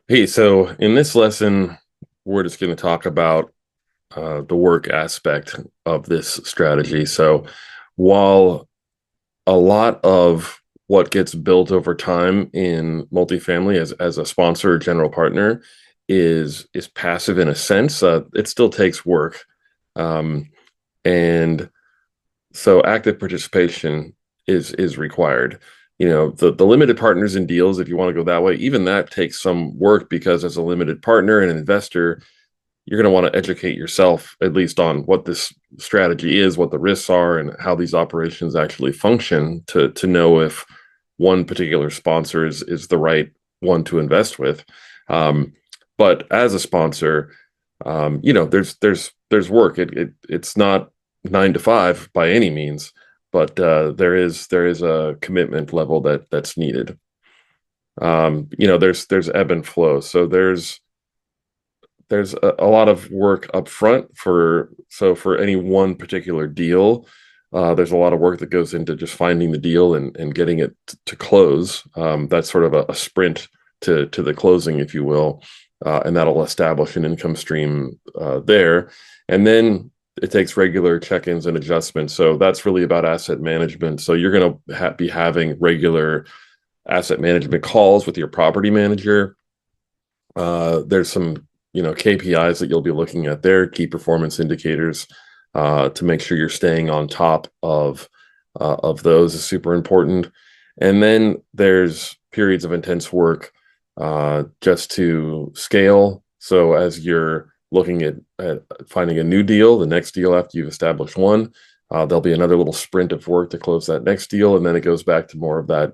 Hey, so in this lesson, we're just going to talk about the work aspect of this strategy. So, while a lot of what gets built over time in multifamily as a sponsor or general partner is passive in a sense, it still takes work, um, and so active participation is required. The limited partners in deals, if you want to go that way, even that takes some work because as a limited partner and an investor, you're going to want to educate yourself at least on what this strategy is, what the risks are, and how these operations actually function to know if one particular sponsor is the right one to invest with. Um, but as a sponsor, there's work. It's not 9 to 5 by any means, but there is a commitment level that's needed. There's ebb and flow. So there's a lot of work up front for any one particular deal. There's a lot of work that goes into just finding the deal and getting it to close. That's sort of a sprint to the closing, if you will, and that'll establish an income stream there. And then it takes regular check-ins and adjustments. So that's really about asset management. So you're going to be having regular asset management calls with your property manager. There's some KPIs that you'll be looking at there, key performance indicators, to make sure you're staying on top of those is super important. And then there's periods of intense work just to scale. So as you're looking at finding a new deal, the next deal after you've established one, there'll be another little sprint of work to close that next deal, and then it goes back to more of that,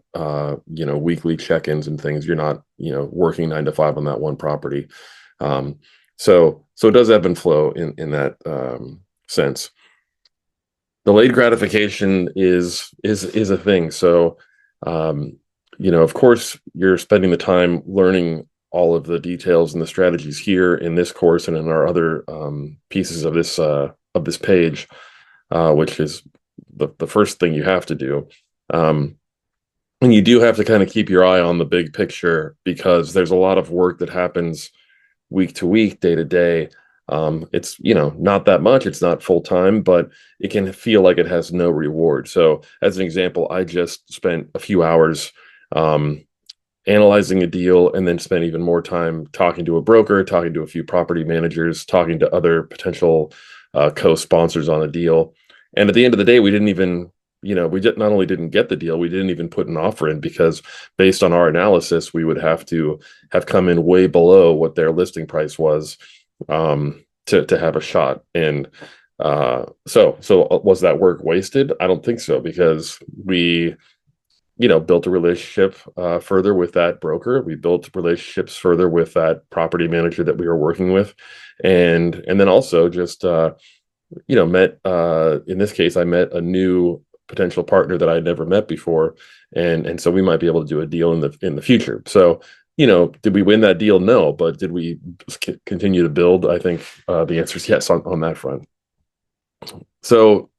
weekly check-ins and things. You're not, working 9 to 5 on that one property. So it does ebb and flow in that sense. Delayed gratification is a thing. So, of course, you're spending the time learning all of the details and the strategies here in this course and in our other pieces of this page, which is the first thing you have to do. And you do have to kind of keep your eye on the big picture because there's a lot of work that happens week to week, day to day. It's not that much. It's not full time, but it can feel like it has no reward. So, as an example, I just spent a few hours um, analyzing a deal, and then spent even more time talking to a broker, talking to a few property managers, talking to other potential co-sponsors on a deal. And at the end of the day, we didn't even not only didn't get the deal, we didn't even put an offer in because based on our analysis, we would have to have come in way below what their listing price was to have a shot. And so was that work wasted? I don't think so because we built a relationship further with that broker. We built relationships further with that property manager that we were working with, and then also just met in this case I met a new potential partner that I'd never met before, and so we might be able to do a deal in the future. So did we win that deal? No, but did we continue to build? I think the answer is yes on that front. So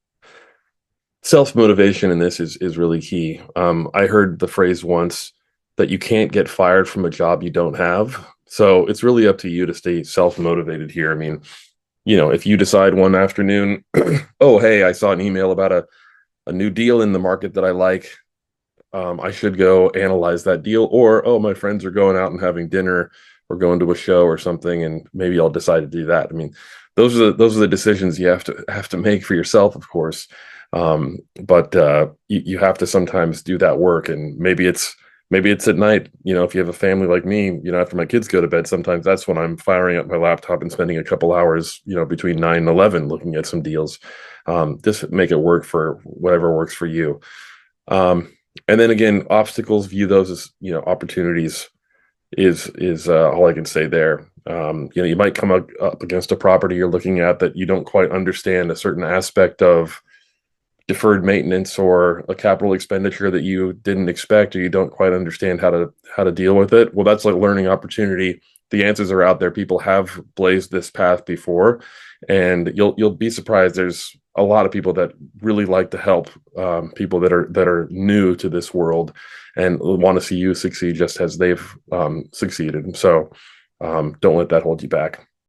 self-motivation in this is really key. I heard the phrase once that you can't get fired from a job you don't have. So it's really up to you to stay self-motivated here. I mean, if you decide one afternoon, oh, hey, I saw an email about a new deal in the market that I like. I should go analyze that deal. Or, oh, my friends are going out and having dinner or going to a show or something, and maybe I'll decide to do that. I mean, those are the decisions you have to make for yourself, of course. But you have to sometimes do that work, and maybe it's at night. If you have a family like me, after my kids go to bed, sometimes that's when I'm firing up my laptop and spending a couple hours, between 9 and 11, looking at some deals. Just make it work for whatever works for you. And then again, obstacles, view those as opportunities. Is all I can say there. You might come up against a property you're looking at that you don't quite understand a certain aspect of deferred maintenance or a capital expenditure that you didn't expect, or you don't quite understand how to deal with it. Well, that's like a learning opportunity. The answers are out there. People have blazed this path before, and you'll be surprised. There's a lot of people that really like to help people that are new to this world and want to see you succeed just as they've succeeded. And so don't let that hold you back.